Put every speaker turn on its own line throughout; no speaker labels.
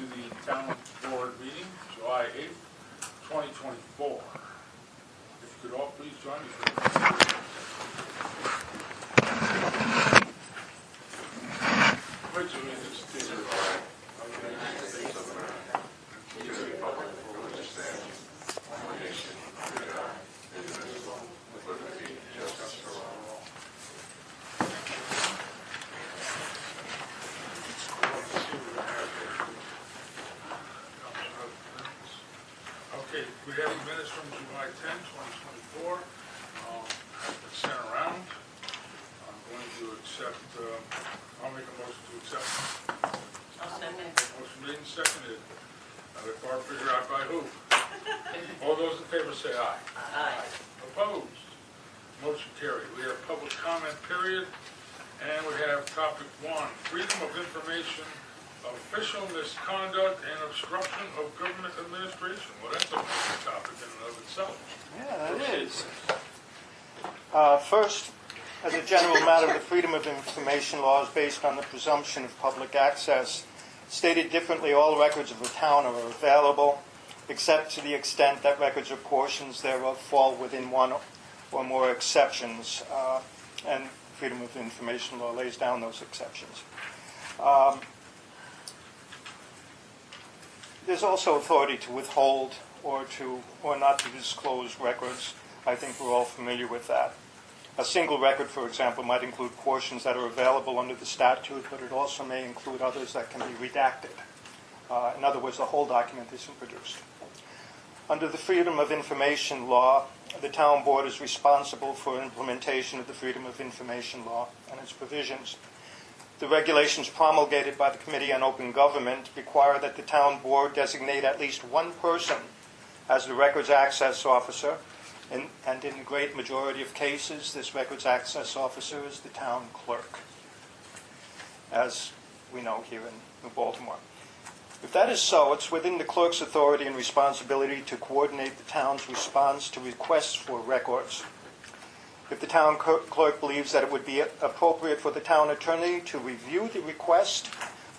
to the Town Board meeting, July 8th, 2024. If you could all please join me for the pledge of allegiance to the flag of the United States of America, and to the republic for which it stands, one nation, under God, indivisible, with liberty and justice for all. Okay, we have the minutes from July 10, 2024. It's sent around. I'm going to accept, I'll make a motion to accept.
I'll second.
Motion made and seconded. Now let Barb figure out by who. All those in favor say aye.
Aye.
Opposed? Motion carried. We have public comment period, and we have topic 1, freedom of information, official misconduct, and obstruction of government administration. Well, that's a big topic in and of itself.
Yeah, that is. First, as a general matter, the Freedom of Information Law is based on the presumption of public access. Stated differently, all records of a town are available, except to the extent that records or portions thereof fall within one or more exceptions, and Freedom of Information Law lays down those exceptions. There's also authority to withhold or not to disclose records. I think we're all familiar with that. A single record, for example, might include portions that are available under the statute, but it also may include others that can be redacted. In other words, the whole document isn't produced. Under the Freedom of Information Law, the Town Board is responsible for implementation of the Freedom of Information Law and its provisions. The regulations promulgated by the Committee on Open Government require that the Town Board designate at least one person as the Records Access Officer, and in the great majority of cases, this Records Access Officer is the Town Clerk, as we know here in New Baltimore. If that is so, it's within the clerk's authority and responsibility to coordinate the town's response to requests for records. If the town clerk believes that it would be appropriate for the town attorney to review the request,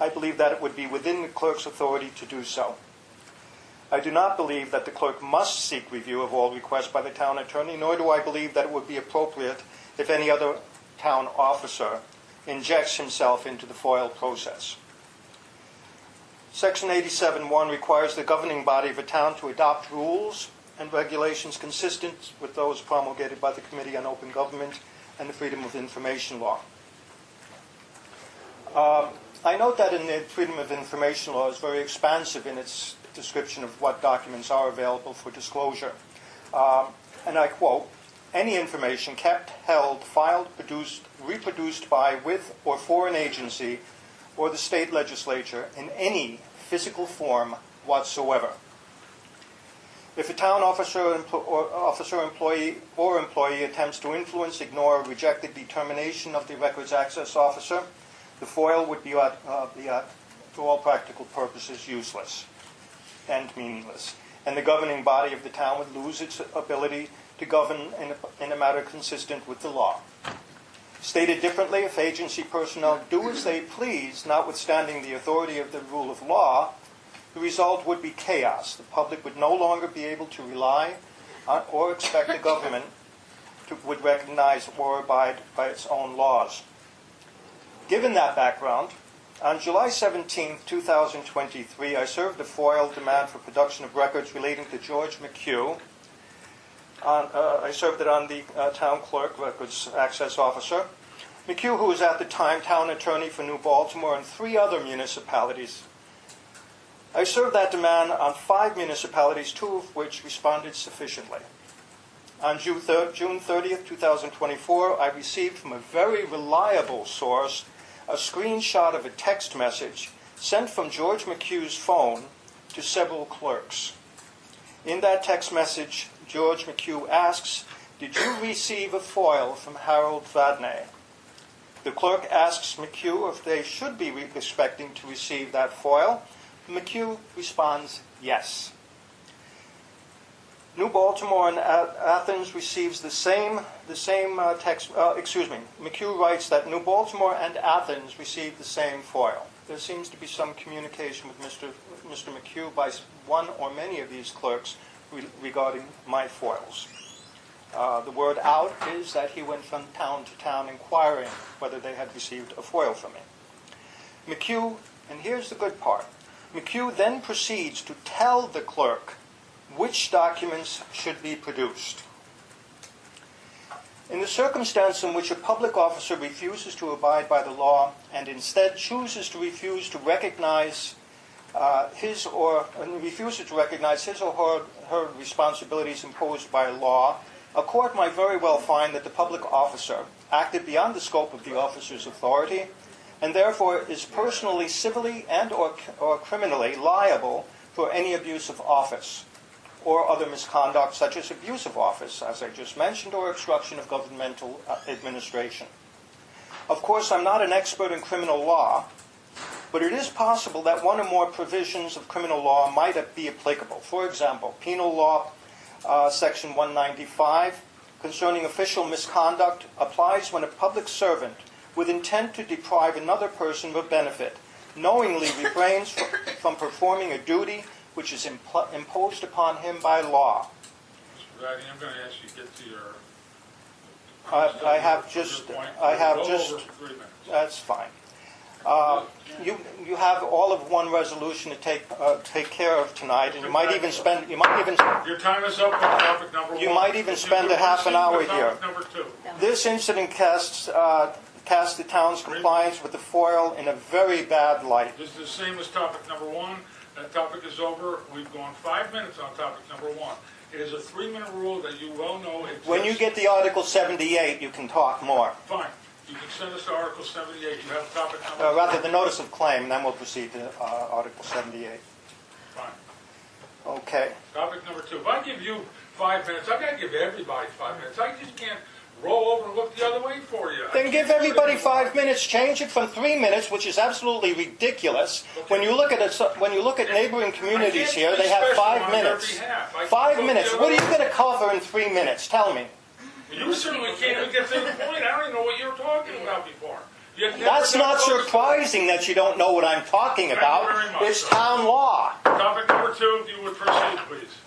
I believe that it would be within the clerk's authority to do so. I do not believe that the clerk must seek review of all requests by the town attorney, nor do I believe that it would be appropriate if any other town officer injects himself into the FOIL process. Section 87(1) requires the governing body of a town to adopt rules and regulations consistent with those promulgated by the Committee on Open Government and the Freedom of Information Law. I note that in the Freedom of Information Law is very expansive in its description of what documents are available for disclosure. And I quote, "Any information kept, held, filed, produced, reproduced by, with, or for an agency or the state legislature in any physical form whatsoever." If a town officer, employee attempts to influence, ignore, or reject the determination of the Records Access Officer, the FOIL would be, for all practical purposes, useless and meaningless, and the governing body of the town would lose its ability to govern in a matter consistent with the law. Stated differently, if agency personnel do as they please, notwithstanding the authority of the rule of law, the result would be chaos. The public would no longer be able to rely on or expect the government would recognize or abide by its own laws. Given that background, on July 17, 2023, I served a FOIL demand for production of records relating to George McHugh. I served it on the Town Clerk, Records Access Officer. McHugh, who was at the time Town Attorney for New Baltimore and 3 other municipalities. I served that demand on 5 municipalities, 2 of which responded sufficiently. On June 30th, 2024, I received from a very reliable source a screenshot of a text message sent from George McHugh's phone to several clerks. In that text message, George McHugh asks, "Did you receive a FOIL from Harold Vadney?" The clerk asks McHugh if they should be expecting to receive that FOIL. McHugh responds, "Yes." New Baltimore and Athens receives the same text. McHugh writes that New Baltimore and Athens received the same FOIL. there seems to be some communication with Mr. McHugh by one or many of these clerks regarding my foils. The word out is that he went from town to town inquiring whether they had received a foil from me. McHugh, and here's the good part, McHugh then proceeds to tell the clerk which documents should be produced. In the circumstance in which a public officer refuses to abide by the law and instead chooses to refuse to recognize his or her responsibilities imposed by law, a court might very well find that the public officer acted beyond the scope of the officer's authority and therefore is personally, civilly, and or criminally liable for any abuse of office or other misconduct such as abuse of office, as I just mentioned, or obstruction of governmental administration. Of course, I'm not an expert in criminal law, but it is possible that one or more provisions of criminal law might be applicable. For example, penal law section 195 concerning official misconduct applies when a public servant with intent to deprive another person of a benefit knowingly refrains from performing a duty which is imposed upon him by law.
Mr. Vadney, I'm going to ask you to get to your...
I have just...
over 3 minutes.
That's fine. You have all of one resolution to take care of tonight, and you might even spend...
Your time is up on topic number 1.
You might even spend a half an hour here.
Number 2.
This incident casts the town's compliance with the foil in a very bad light.
This is the same as topic number 1. That topic is over. We've gone 5 minutes on topic number 1. It is a 3-minute rule that you well know exists.
When you get the Article 78, you can talk more.
Fine. You can send us to Article 78. You have topic number...
Rather, the notice of claim, then we'll proceed to Article 78.
Fine.
Okay.
Topic number 2. If I give you 5 minutes, I've got to give everybody 5 minutes. I just can't roll over and look the other way for you.
Then give everybody 5 minutes. Change it from 3 minutes, which is absolutely ridiculous.
Okay.
When you look at neighboring communities here, they have 5 minutes. 5 minutes. What are you going to cover in 3 minutes? Tell me.
You certainly can't even get to the point. I don't even know what you were talking about before.
That's not surprising that you don't know what I'm talking about.
Thank you very much,
It's
sir.
town law.
Topic number 2, if you would proceed, please.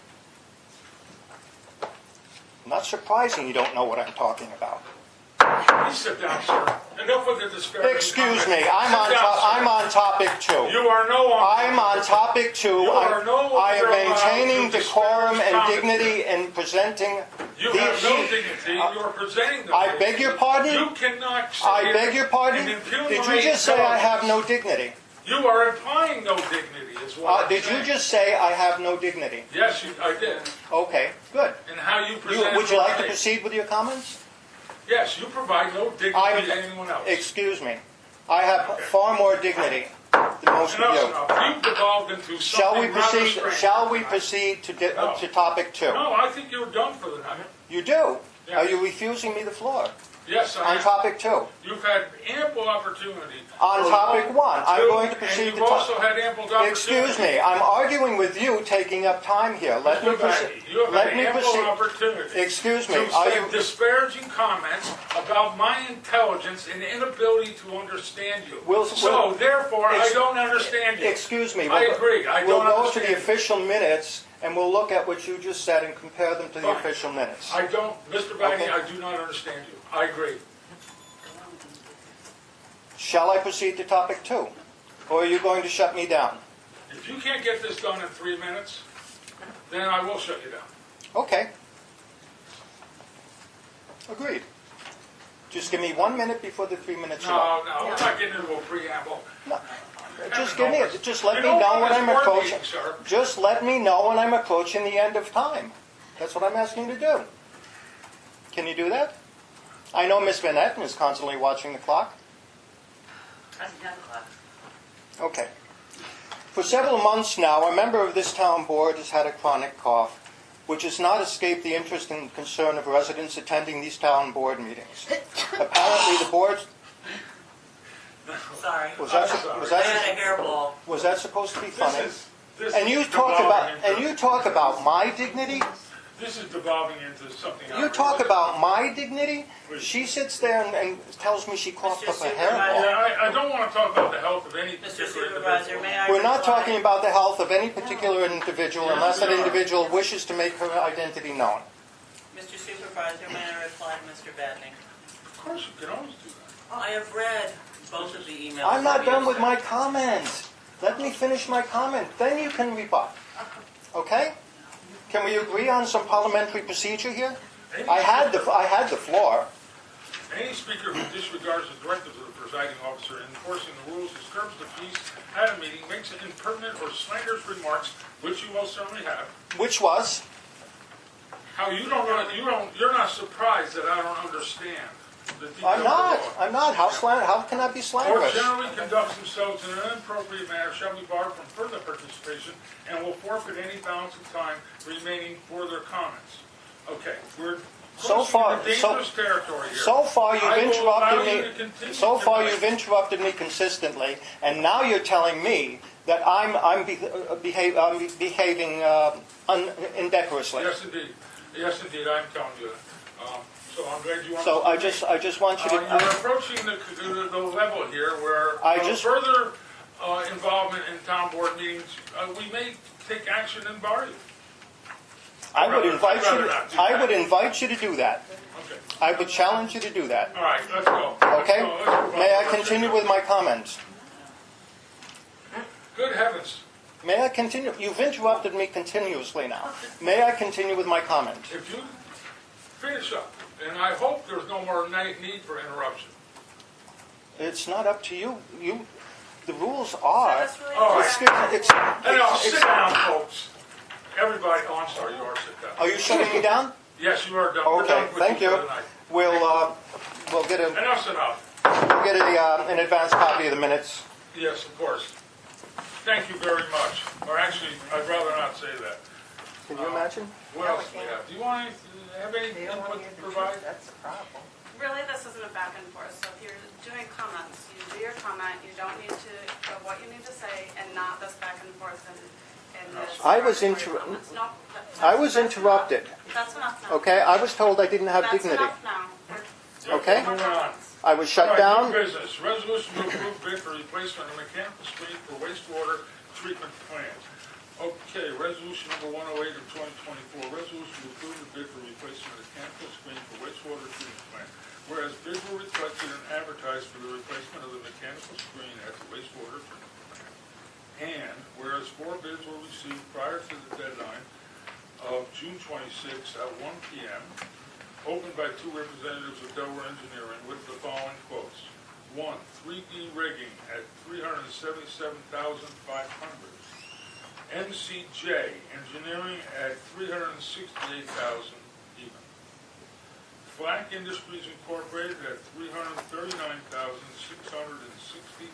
Not surprising you don't know what I'm talking about.
Please sit down, sir. Enough with the disparaging
Excuse
comments.
me, I'm
Sit down, sir.
on topic 2.
You are no longer...
I'm on topic 2.
You are no longer
I am
allowed
maintaining
to
decorum
disparage
and
comments.
dignity in presenting
You have no dignity. You are presenting the...
I beg your pardon?
You cannot sit
I
here
beg your pardon?
and impugn
Did
my
you just say I have no
intelligence.
dignity?
You are implying no dignity, is what I'm
Did
saying.
you just say I have no dignity?
Yes, I did.
Okay, good.
And how you present...
Would you like to proceed with your comments?
Yes, you provide no dignity to anyone else.
Excuse me. I have far more dignity than most of
Enough,
you.
enough. You've devolved into
Shall we
something rather
proceed?
strange.
Shall we proceed
No.
to topic 2?
No, I think you're done for the night.
You do.
Yeah.
Are you refusing me the floor
Yes,
on topic 2?
You've had ample opportunity.
On topic 1, I'm going to proceed
and
to
you've also
topic.
had ample opportunity.
Excuse me. I'm arguing with you, taking up time here. Let me
Mr.
proceed.
Vadney, you have
Let
had
me
ample
proceed.
opportunity
Excuse me.
to
Are
say
you?
disparaging comments about my intelligence and inability to understand you.
Will-
therefore, I
Ex-
don't understand you.
Excuse me.
I agree. I
We'll
don't
go to
understand
the
you.
official minutes, and we'll look at what you just said and compare them to the
Fine.
official minutes.
I don't, Mr. Vadney,
Okay.
I do not understand you. I agree.
Shall I proceed to topic 2? Or are you going to shut me down?
If you can't get this done in 3 minutes, then I will shut you down.
Okay. Agreed. Just give me 1 minute before the 3 minutes are up.
No, we're not getting into a preamble.
Just let
You
me
know
know
what
when
is
I'm
board
approaching.
meeting, sir.
Just let me know when I'm approaching the end of time. That's what I'm asking you to do. Can you do that? I know Miss Van Etten is constantly watching the clock.
That's 10 o'clock.
Okay. For several months now, a member of this town board has had a chronic cough, which has not escaped the interest and concern of residents attending these town board meetings. Apparently, the board
Sorry.
was
I had a hairball.
that supposed to be funny?
This
And you
is
talk
devolving into-
about my dignity.
this is devolving into something else.
You talk about my dignity? She sits there and tells me she coughed up
Mr.
a hairball.
Yeah, I don't want to talk about the health of any
Mr.
particular
Supervisor,
individual.
may I
We're not
reply?
talking about the health of any particular individual unless that
we are.
individual wishes to make her identity known.
Mr. Supervisor, may I reply to Mr. Vadney?
Of course, you can always do that.
I have read both of the emails.
I'm not
that we
done
have
with
sent.
my comments. Let me finish my comment, then you can rebut. Okay? Can we agree on some parliamentary procedure here? I had the floor.
Any speaker who disregards the directives of the presiding officer in enforcing the rules, disturbs the peace at a meeting, makes impertinent or slanderous remarks, which you will certainly have.
Which was?
How you're not surprised that I don't understand the details
I'm
of the
not.
law.
I'm not. How can I be
Or
slanderous?
generally conducts themselves in an inappropriate manner shall be barred from further participation and will forfeit any balance of time remaining for their comments. Okay, we're
So
crossing
far-
into dangerous territory here.
So far,
I
you've
will allow
interrupted
you to
me.
continue
So far,
tonight.
you've interrupted me consistently, and now you're telling me that I'm behaving indecorously.
Yes, indeed, I'm telling you that. So I'm glad you
So
understand.
I just want you
You're
to.
approaching the level here where
I just-
further involvement in town board meetings, we may take action and bar you.
I would invite
I'd rather
you.
not do
I
that.
would invite you to do that.
Okay,
I would challenge you to do that.
all right, let's go.
Okay?
Let's go. Let's move
May
on.
I continue with my comments?
Good heavens,
May I continue? You've interrupted me continuously now. May I continue with my comments?
if you finish up, and I hope there's no more need for interruption.
It's not up to you. The rules are.
That's really
All right. And now, sit
Excuse-
down, folks. Everybody, oh, I'm sorry, you are sit down.
Are you shutting me down?
Yes, you are done. We're
Okay,
done with
thank
for
you.
tonight.
We'll get
Enough's enough.
an advance copy of the minutes.
Yes, of course. Thank you very much. Or actually, I'd rather not say that.
Can you imagine?
What else do we have? Do you want to have any input to provide?
That's the problem.
Really, this isn't a back and forth, so if you're doing comments, you do your comment, you don't need to go what you need to say, and not this back and forth and this.
I was
comments. No,
I was
that's
interrupted.
enough. That's enough now.
Okay, I was told I didn't have
That's
dignity.
enough now.
Yep,
Okay.
Moving on.
I was
All
shut
right,
down.
new business. Resolution to approve bid for replacement of mechanical screen for wastewater treatment plant. Okay, resolution number 108 of 2024. Resolution to approve the bid for replacement of mechanical screen for wastewater treatment plant. Whereas bids were requested and advertised for the replacement of the mechanical screen at the wastewater treatment plant. And whereas 4 bids were received prior to the deadline of June 26 at 1 p.m., opened by 2 representatives of Delaware Engineering with the following quotes. 1, 3D rigging at $377,500. MCJ Engineering at $368,000 even. Flack Industries Incorporated at $339,660,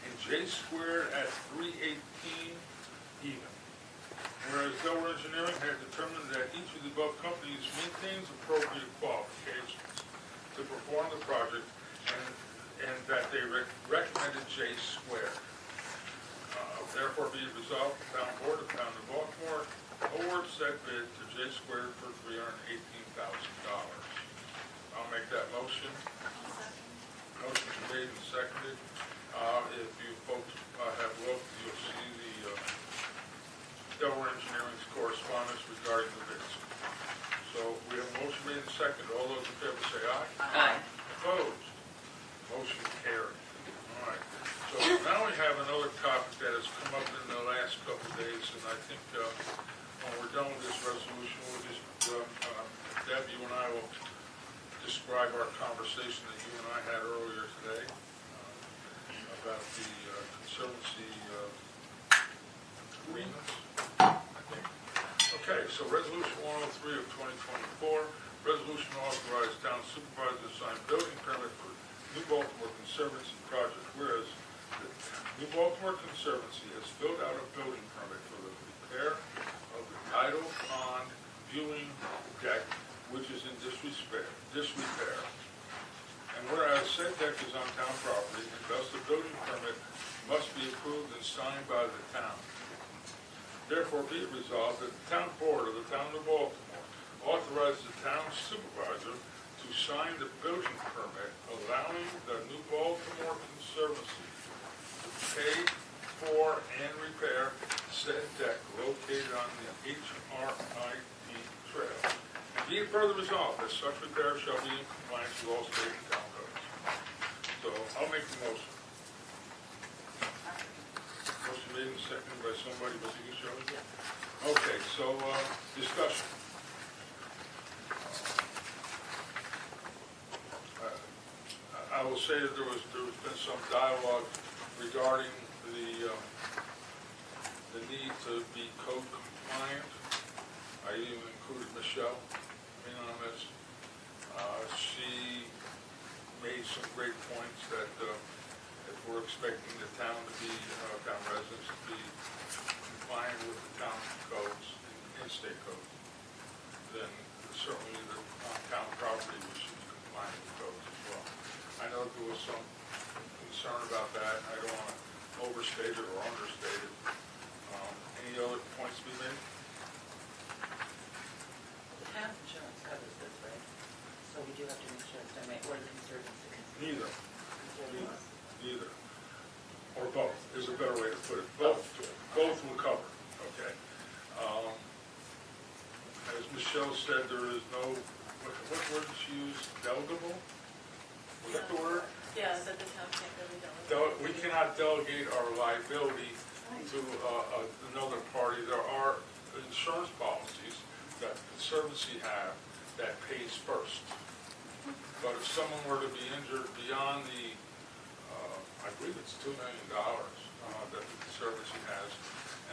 and J Squared at $318 even. Whereas Delaware Engineering had determined that each of the above companies maintains appropriate qualifications to perform the project, and that they recommended J Squared. Therefore be it resolved, the Town Board of Town of Baltimore awards that bid to J Squared for $318,000. I'll make that motion. Motion's made and seconded. If you folks have looked, you'll see the Delaware Engineering's correspondence regarding the bids. So we have a motion made and seconded. All those in favor say aye.
Aye.
Opposed? Motion carried. All right. So now we have another topic that has come up in the last couple of days, and I think when we're done with this resolution, we'll just, Deb, you and I will describe our conversation that you and I had earlier today about the Conservancy agreements, I think. Okay, so Resolution 103 of 2024, resolution to authorize town supervisor to sign building permit for New Baltimore Conservancy project, whereas the New Baltimore Conservancy has filled out a building permit for the repair of the tidal pond viewing deck, which is in disrepair. And whereas said deck is on town property, and thus the building permit must be approved and signed by the town. Therefore be it resolved that the town board of the Town of Baltimore authorize the town supervisor to sign the building permit allowing the New Baltimore Conservancy to pay for and repair said deck located on the HRIT trail. And be it further resolved that such repair shall be in compliance with all state and town codes. So I'll make the motion. Motion made and seconded by somebody, was it you, Shirley? Yeah. Okay, so, discussion. I will say that there's been some dialogue regarding the need to be code compliant. I even included Michelle on this. She made some great points that if we're expecting the town to be, town residents to be compliant with the town codes and state codes, then certainly the town property we should be compliant with codes as well. I know there was some concern about that. I don't want to overstate it or understate it. Any other points to be made?
The town's insurance covers this, right? So we do have to make sure it's done right, or the conservancy.
Neither. Neither. Or both is a better way to put it. Both will cover, okay? As Michelle said, there is no, what word did she use? Delegable? Was that the word?
Yeah, that the town can't really delegate.
We cannot delegate our liability to another party. There are insurance policies that the Conservancy have that pays first. But if someone were to be injured beyond the, I believe it's $2 million that the Conservancy has,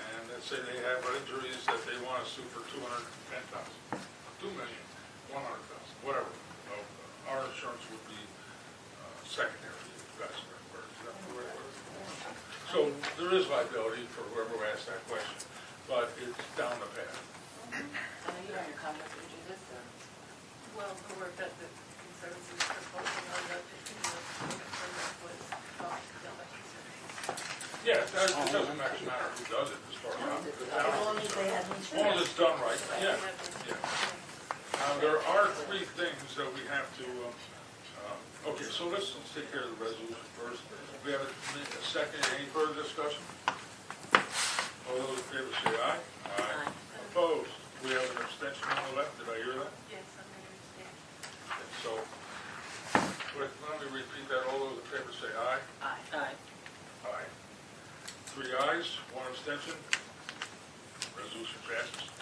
and let's say they have injuries that they want to sue for $210,000, $2 million, $100,000, whatever. Our insurance would be secondary, if that's the right word. Is that the right word? So there is liability for whoever asked that question, but it's down the path.
I know you don't have your comments to do this, or? Well, the work that the conservancy was proposing on the 15 years was done by conservancy.
Yeah, it doesn't actually matter who does it as far as I'm
As long as they have
As long as it's done right, yeah.
Yeah.
There are three things that we have to, okay, so let's take care of the resolution first. We have a second, any further discussion? All those in favor say aye. Aye. Opposed? We have an abstention on the left, did I hear that?
Yes, I'm going to understand.
Okay, so, let me repeat that, all those in favor say aye.
Aye. Aye.
Aye. 3 ayes, 1 abstention. Resolution passes.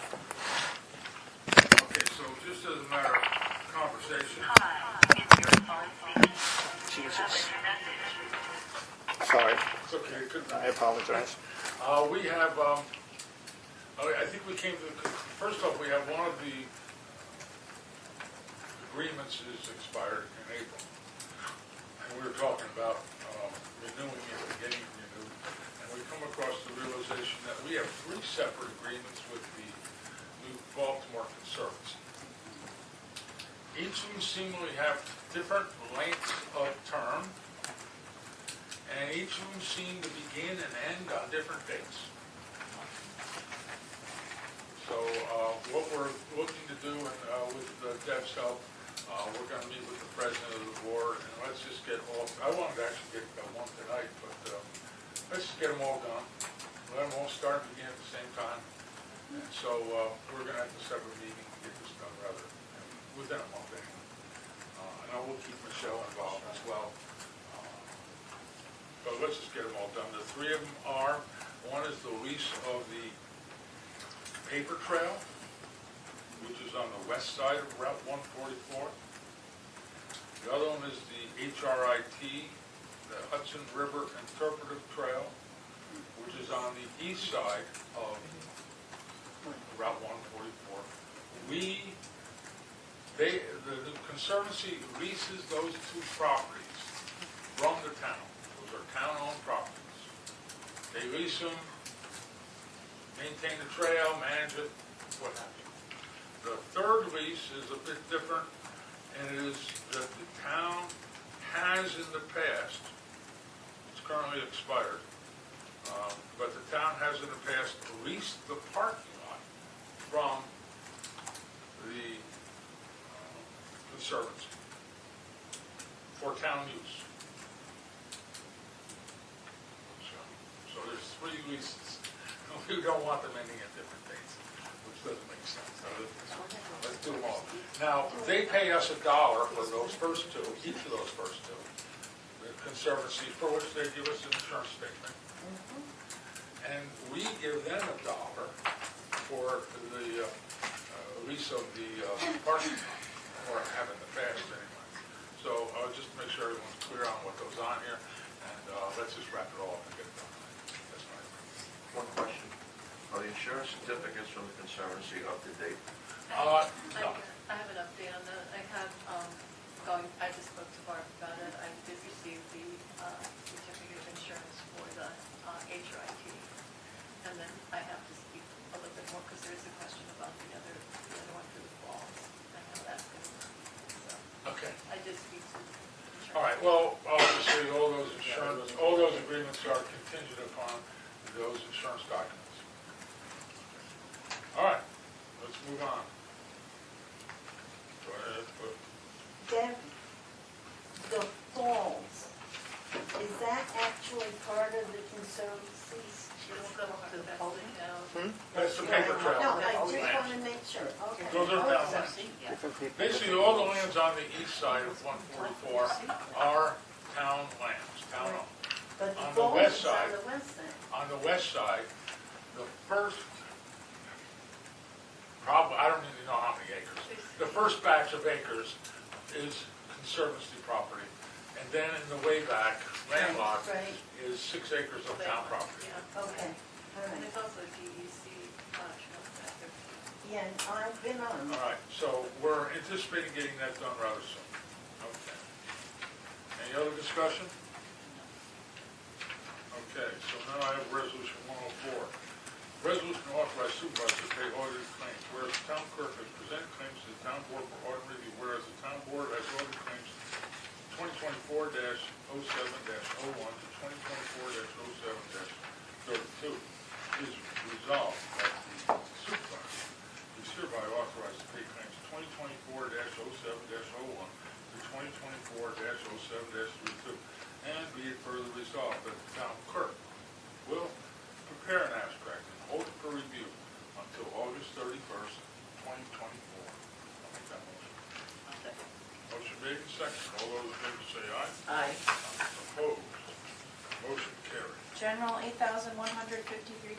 Okay, so just as a matter of conversation.
Jesus. Sorry,
It's okay, it could be.
I apologize.
We have, I think we came to, first off, we have one of the agreements is expired in April. And we were talking about renewing it, getting renewed. And we come across the realization that we have 3 separate agreements with the New Baltimore Conservancy. Each of them seemingly have different lengths of term, and each of them seem to begin and end on different dates. So what we're looking to do, and with Deb's help, we're going to meet with the president of the board, and let's just get all, I wanted to actually get one tonight, but let's just get them all done. Let them all start and begin at the same time. And so we're going to have to set a meeting to get this done rather within a month anyway. And I will keep Michelle involved as well. But let's just get them all done. The 3 of them are, one is the lease of the paper trail, which is on the west side of Route 144. The other one is the HRIT, the Hudson River Interpretive Trail, which is on the east side of Route 144. The Conservancy leases those 2 properties from the town. Those are town-owned properties. They lease them, maintain the trail, manage it, what have you. The 3rd lease is a bit different, and it is that the town has in the past, it's currently expired, but the town has in the past leased the parking lot from the conservancy for town use. So there's 3 leases. We don't want them ending at different dates, which doesn't make sense. Let's do them all. Now, they pay us $1 for those first 2, each of those first 2. The conservancy, for which they give us an insurance statement. And we give them $1 for the lease of the parking lot, or have in the past anyway. So just to make sure everyone's clear on what goes on here, and let's just wrap it all up and get it done. That's my opinion.
One question. Are the insurance certificates from the Conservancy up to date?
No.
I have an update on that. I have, I just spoke to Barb about it. I did receive the certificate of insurance for the HRIT. And then I have to speak a little bit more because there is a question about the other one for the falls and how that's going to work. So
Okay.
I did speak to the insurance.
All right, well, obviously, all those agreements are contingent upon those insurance documents. All right, let's move on. Go ahead.
Deb, the falls, is that actually part of the conservancy's?
It's going to the public now.
That's the paper trail.
No, I just want to make sure, okay.
Those are town lands. Basically, all the lands on the east side of 144 are town lands, town owned.
But the
On the
falls
west
is
side.
on the west side.
On the west side, the first, I don't even know how many acres. The first batch of acres is conservancy property. And then in the way back, landlocked,
Right.
is 6 acres of town property.
Yeah.
Okay, all
And
right.
there's also a DEC national back there.
Yeah, and I've been on.
All right, so we're anticipating getting that done rather soon. Okay. Any other discussion? Okay, so now I have resolution 104. Resolution to authorize supervisor to pay audited claims. Whereas the town clerk has presented claims to the town board for audit review, whereas the town board has audited claims 2024-07-01 to 2024-07-32 is resolved that the supervisor is hereby authorized to pay claims 2024-07-01 to 2024-07-32, and be it further resolved that the town clerk will prepare an abstract and hold it for review until August 31st, 2024. I'll make that motion. Motion made and seconded. All those in favor say aye.
Aye.
Opposed? Motion carried.
General, $8,153.51.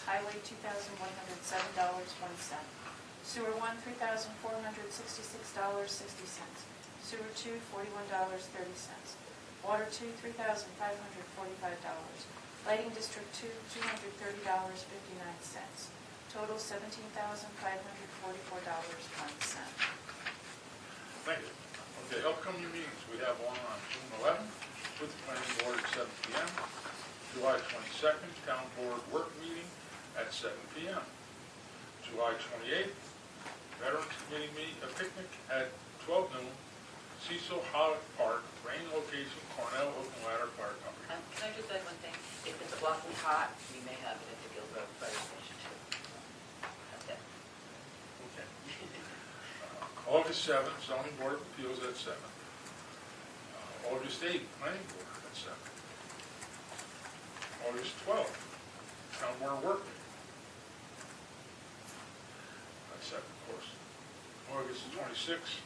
Highway, $2,107.20. Sewer 1, $3,466.60. Sewer 2, $41.30. Water 2, $3,545. Lighting District 2, $230.59. Total $17,544.01.
Thank you. Okay, upcoming meetings, we have one on June 11th with the planning board at 7 p.m. July 22nd, town board work meeting at 7 p.m. July 28th, Veterans Committee a picnic at 12 noon, Cecil Holiday Park, rain location, Cornell Open Ladder Fire Company.
Can I just add one thing? If it's awfully hot, we may have it at the Guild Road Fire Station too. That's it.
Okay. August 7th, zoning board of appeals at 7. August 8th, planning board at 7. August 12th, town board work meeting. At 7, of course. August 26th,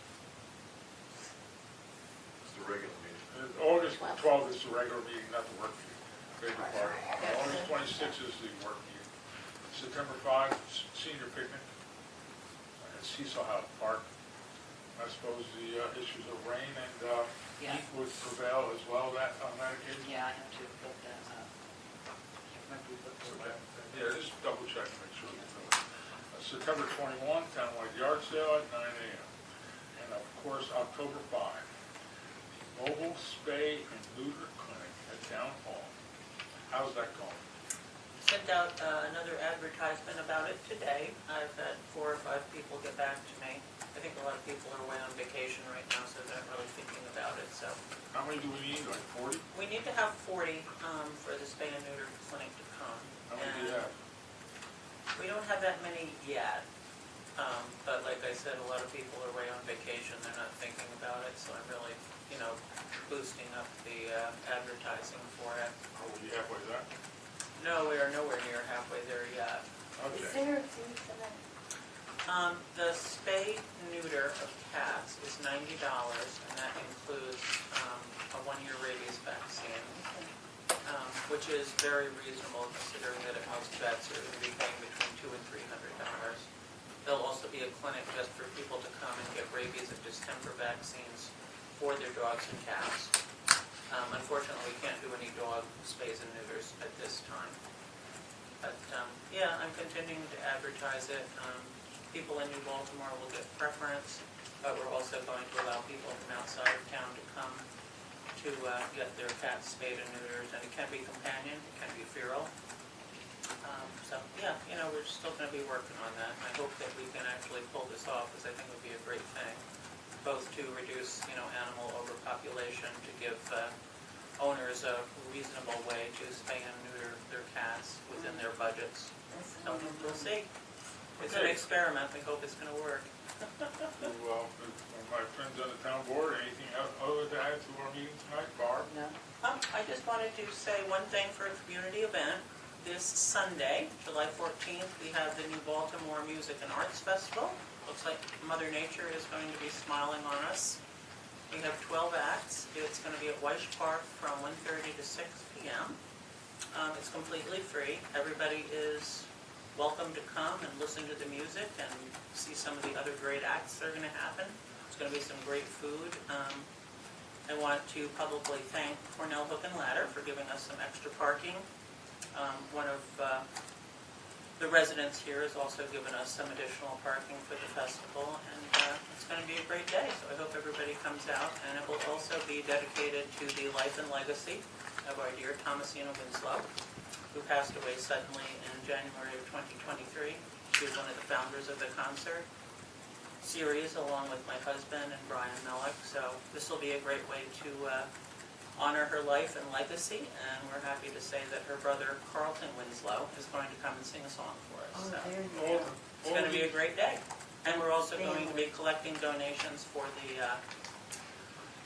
It's the regular meeting.
August 12th is the regular meeting, not the work meeting. Beg your pardon. August 26th is the work meeting. September 5th, senior picnic at Cecil House Park. I suppose the issues of rain and
Yeah.
heat would prevail as well on that occasion.
Yeah, I have to put that up. Remember we put the
Okay. Yeah, just double check and make sure. September 21, townwide yard sale at 9 a.m. And of course, October 5, mobile spay and neuter clinic at Town Hall. How's that going?
Sent out another advertisement about it today. I've had 4 or 5 people get back to me. I think a lot of people are away on vacation right now, so they're not really thinking about it. So
How many do we need, like 40?
we need to have 40 for the spay and neuter clinic to come.
How many do you
And
have?
we don't have that many yet. But like I said, a lot of people are away on vacation, they're not thinking about it, so I'm really, boosting up the advertising for it.
Are we halfway there?
No, we are nowhere near halfway there yet.
Is
Okay.
there a fee for that?
The spay neuter of cats is $90, and that includes a 1-year rabies vaccine, which is very reasonable considering that at most vets are going to be paying between $200 and $300. There'll also be a clinic just for people to come and get rabies and distemper vaccines for their dogs and cats. Unfortunately, we can't do any dog spays and neuters at this time. But, yeah, I'm continuing to advertise it. People in New Baltimore will get preference, but we're also going to allow people from outside of town to come to get their cats spayed and neutered. And it can be companion, it can be feral. So, yeah, we're still going to be working on that. And I hope that we can actually pull this off, because I think it would be a great thing, both to reduce, animal overpopulation, to give owners a reasonable way to spay and neuter their cats within their budgets. So we'll see. It's an experiment. We hope it's going to work.
Well, my friends on the town board, anything other to add to our meeting tonight, Barb?
No.
I just wanted to say one thing for a community event. This Sunday, July 14th, we have the New Baltimore Music and Arts Festival. Looks like Mother Nature is going to be smiling on us. We have 12 acts. It's going to be at Weish Park from 1:30 to 6 p.m. It's completely free. Everybody is welcome to come and listen to the music and see some of the other great acts that are going to happen. It's going to be some great food. I want to publicly thank Cornell Hook and Ladder for giving us some extra parking. One of the residents here has also given us some additional parking for the festival, and it's going to be a great day, so I hope everybody comes out. And it will also be dedicated to the life and legacy of our dear Thomasina Winslow, who passed away suddenly in January of 2023. She was one of the founders of the concert series, along with my husband and Brian Mellick, so this will be a great way to honor her life and legacy, and we're happy to say that her brother Carlton Winslow is going to come and sing a song for us. So
There you go.
it's going to be a great day. And we're also going to be collecting donations for the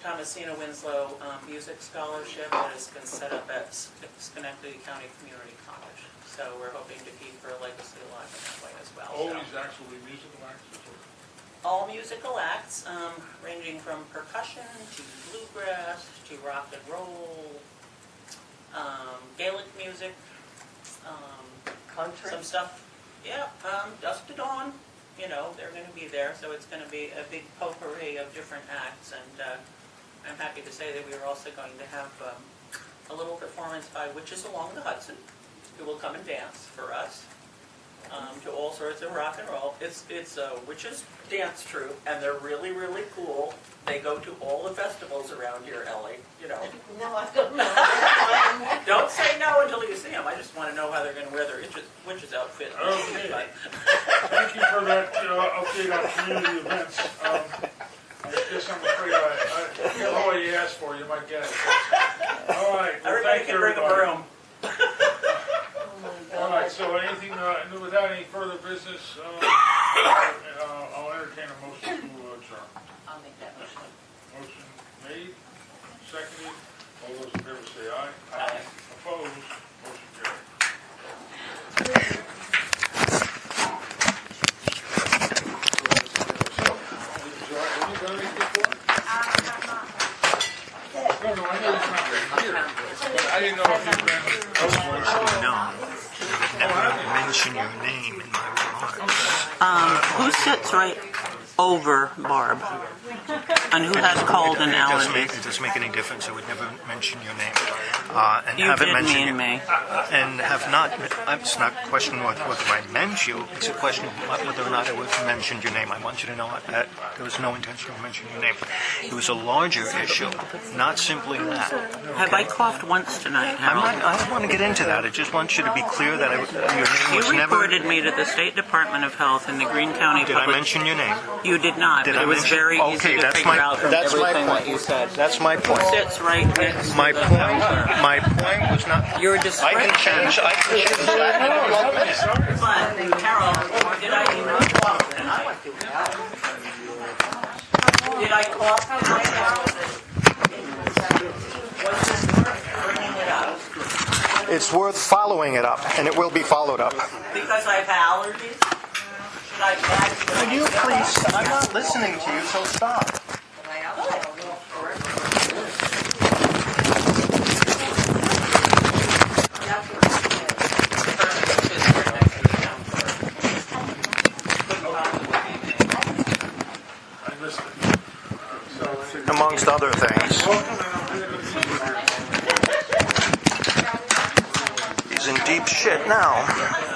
Thomasina Winslow Music Scholarship that has been set up at Schenectady County Community College. So we're hoping to keep her legacy alive in that way as well.
All
So,
these actually musical acts?
all musical acts, ranging from percussion to bluegrass to rock and roll, Gaelic music,
Country?
some stuff. Yeah, dusk to dawn. They're going to be there, so it's going to be a big potpourri of different acts. And I'm happy to say that we are also going to have a little performance by Witches Along the Hudson, who will come and dance for us. To all sorts of rock and roll. It's a witches dance troupe, and they're really, really cool. They go to all the festivals around here, Ellie.
No, I don't know.
Don't say no until you see them. I just want to know how they're going to wear their witches outfit.
Okay.
But
Thank you for that update on community events. I guess I'm afraid I get all you asked for, you might get it. All right, well,
everybody
thank
can
you,
bring a
everybody.
broom.
All right, so anything, without any further business, I'll entertain a motion to adjourn.
I'll make that motion.
Motion made, seconded, all those in favor say aye.
Aye.
Opposed, motion carried. Have you done anything before? No, I know it's not right here, but I didn't know if you'd been elsewhere.
No, never mention your name in my remarks.
Who sits right over Barb? And who has cold and allergies?
It doesn't make any difference. I would never mention your name. And
You
haven't
did
mentioned
mean me.
And have not. It's not a question whether I meant you. It's a question of whether or not I would have mentioned your name. I want you to know that there was no intention of mentioning your name. It was a larger issue, not simply that.
Have I coughed once tonight, Harold?
I don't want to get into that. I just want you to be clear that your name was
You
never.
reported me to the State Department of Health in the Greene County
Did I
Public...
mention your name?
You did not,
Did
but
I
it was
mention-
very easy
Okay,
to
that's
figure
my-
out from
that's my
everything
point.
that you said.
That's my point.
Sits right next
My
to the
point.
counselor.
My point was not.
Your
I
description...
can change that in 12 minutes.
But, Harold, did I even talk? And I
it's worth following it up, and it will be followed up.
Because I've allergies? Should I add to
Would you please, I'm not listening to you, so stop.
I missed it.
Amongst other things. He's in deep shit now.